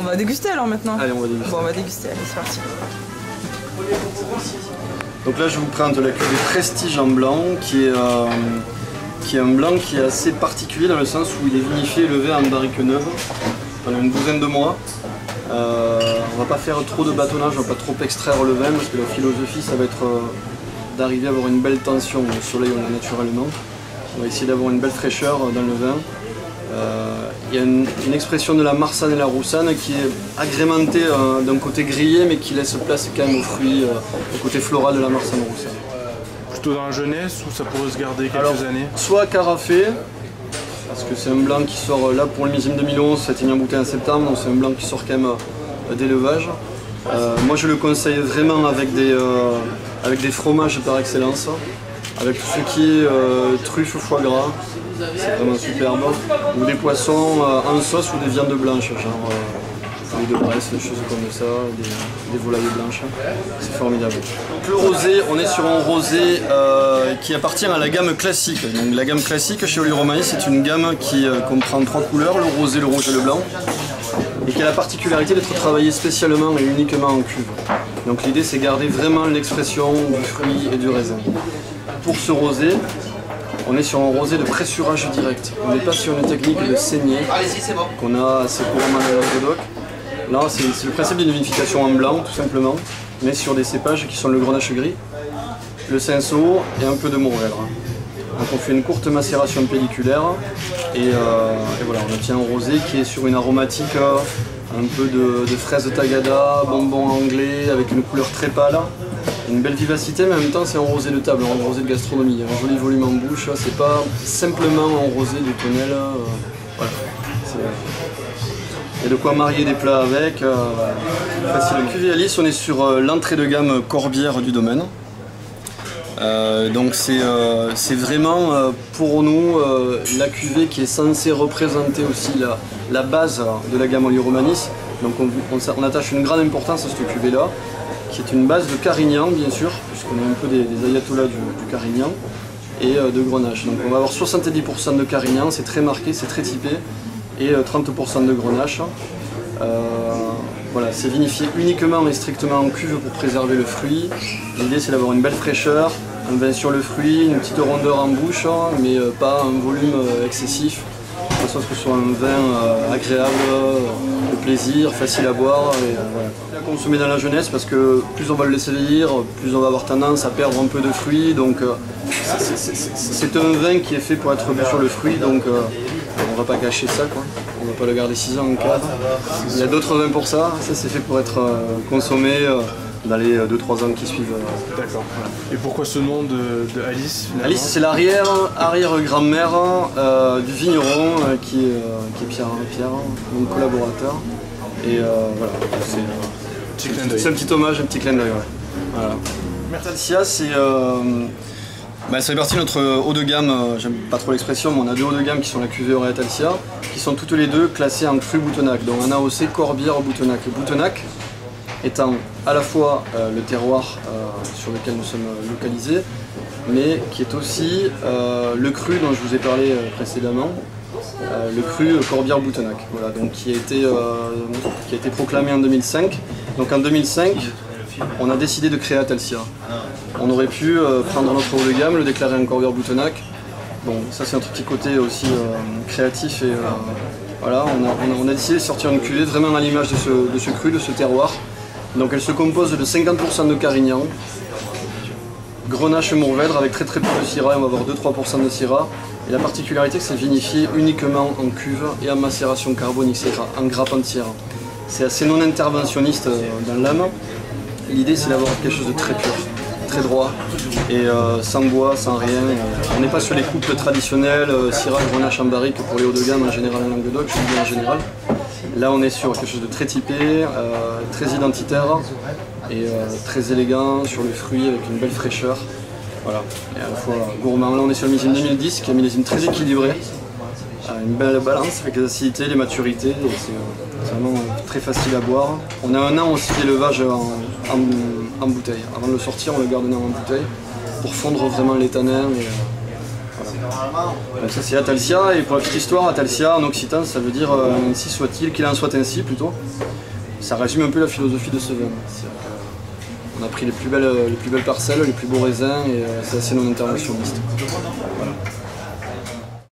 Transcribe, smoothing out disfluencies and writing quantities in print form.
va déguster alors maintenant. Allez, on va déguster. Bon, on va déguster, allez, c'est parti. Donc là, je vous présente la cuvée Prestige en blanc, qui est un blanc qui est assez particulier dans le sens où il est vinifié et levé en barrique neuve pendant une douzaine de mois. On va pas faire trop de bâtonnage, on va pas trop extraire le vin parce que la philosophie, ça va être d'arriver à avoir une belle tension. Au soleil, on a naturellement. On va essayer d'avoir une belle fraîcheur dans le vin. Il y a une expression de la Marsanne et la Roussanne qui est agrémentée d'un côté grillé mais qui laisse place quand même aux fruits, au côté floral de la Marsanne Roussanne. Plutôt dans la jeunesse ou ça pourrait se garder quelques années? Soit carafé, parce que c'est un blanc qui sort là pour le millésime 2011, ça a été mis en bouteille en septembre, donc c'est un blanc qui sort quand même d'élevage. Moi je le conseille vraiment avec des fromages par excellence, avec tout ce qui est truffe, foie gras. C'est vraiment superbe. Ou des poissons en sauce ou des viandes blanches, genre poulet de Bresse, des choses comme ça, des volailles blanches. C'est formidable. Donc le rosé, on est sur un rosé qui appartient à la gamme classique. Donc la gamme classique chez Olio-Romanée, c'est une gamme qui comprend 3 couleurs, le rosé, le rouge et le blanc. Et qui a la particularité d'être travaillé spécialement et uniquement en cuve. Donc l'idée c'est garder vraiment l'expression du fruit et du raisin. Pour ce rosé, on est sur un rosé de pressurage direct. On n'est pas sur une technique de saignée qu'on a assez couramment dans le Languedoc. Là, c'est le principe d'une vinification en blanc, tout simplement, mais sur des cépages qui sont le grenache gris, le cinsault et un peu de mourvèdre. Donc on fait une courte macération pelliculaire et voilà, on obtient un rosé qui est sur une aromatique un peu de fraises tagada, bonbons anglais, avec une couleur très pâle. Une belle vivacité, mais en même temps c'est un rosé de table, un rosé de gastronomie, un joli volume en bouche, c'est pas simplement un rosé de tonnelle. Voilà. Il y a de quoi marier des plats avec, facile. Le cuvée Alice, on est sur l'entrée de gamme Corbière du domaine. Donc c'est vraiment pour nous la cuvée qui est censée représenter aussi la base de la gamme Olio-Romanée. Donc on attache une grande importance à cette cuvée là, qui est une base de Carignan bien sûr, puisqu'on a un peu des ayatollahs du Carignan et de Grenache. Donc on va avoir 70% de Carignan, c'est très marqué, c'est très typé, et 30% de Grenache. Voilà, c'est vinifié uniquement et strictement en cuve pour préserver le fruit. L'idée c'est d'avoir une belle fraîcheur, un vin sur le fruit, une petite rondeur en bouche, mais pas un volume excessif. De façon à ce que ce soit un vin agréable, de plaisir, facile à boire et voilà. À consommer dans la jeunesse parce que plus on va le laisser vieillir, plus on va avoir tendance à perdre un peu de fruits. Donc c'est un vin qui est fait pour être bu sur le fruit, donc on va pas cacher ça, quoi. On va pas le garder 6 ans en cave. Il y a d'autres vins pour ça, c'est fait pour être consommé dans les 2-3 ans qui suivent. D'accord. Et pourquoi ce nom de Alice finalement? Alice, c'est l'arrière-grand-mère du vigneron qui est Pierre, mon collaborateur. Et voilà, c'est un petit hommage, un petit clin d'œil. Ouais. Voilà. Mertalcia, ça fait partie de notre haut de gamme, j'aime pas trop l'expression, mais on a 2 hauts de gamme qui sont la cuvée Orientalcia, qui sont toutes les 2 classées en cru Boutonnac. Donc un AOC Corbière Boutonnac. Le Boutonnac étant à la fois le terroir sur lequel nous sommes localisés, mais qui est aussi le cru dont je vous ai parlé précédemment, le cru Corbière-Boutonnac, voilà, donc qui a été proclamé en 2005. Donc en 2005, on a décidé de créer Atalcia. On aurait pu prendre notre haut de gamme, le déclarer en Corbière-Boutonnac. Bon, ça c'est notre petit côté aussi créatif et voilà, on a décidé de sortir une cuvée vraiment à l'image de ce cru, de ce terroir. Donc elle se compose de 50% de Carignan, Grenache et Mourvèdre avec très peu de Syrah, on va avoir 2-3% de Syrah. Et la particularité c'est que c'est vinifié uniquement en cuve et en macération carbonique, c'est en grappe entière. C'est assez non interventionniste dans l'âme. L'idée c'est d'avoir quelque chose de très pur, très droit et sans bois, sans rien. On n'est pas sur les couples traditionnels, Syrah, Grenache en barrique pour les hauts de gamme en général en Languedoc, je dis bien en général. Là on est sur quelque chose de très typé, très identitaire et très élégant sur le fruit avec une belle fraîcheur. Voilà, et à la fois gourmand. Là on est sur le millésime 2010 qui est un millésime très équilibré, une belle balance avec les acidités, les maturités, c'est vraiment très facile à boire. On a 1 an aussi d'élevage en bouteille. Avant de le sortir on le garde 1 an en bouteille pour fondre vraiment les tanins. Et, voilà. Ça c'est Atalsia, et pour la petite histoire, Atalsia en occitan ça veut dire ainsi soit-il, qu'il en soit ainsi plutôt. Ça résume un peu la philosophie de ce vin. On a pris les plus belles parcelles, les plus beaux raisins, et c'est assez non interventionniste. Voilà.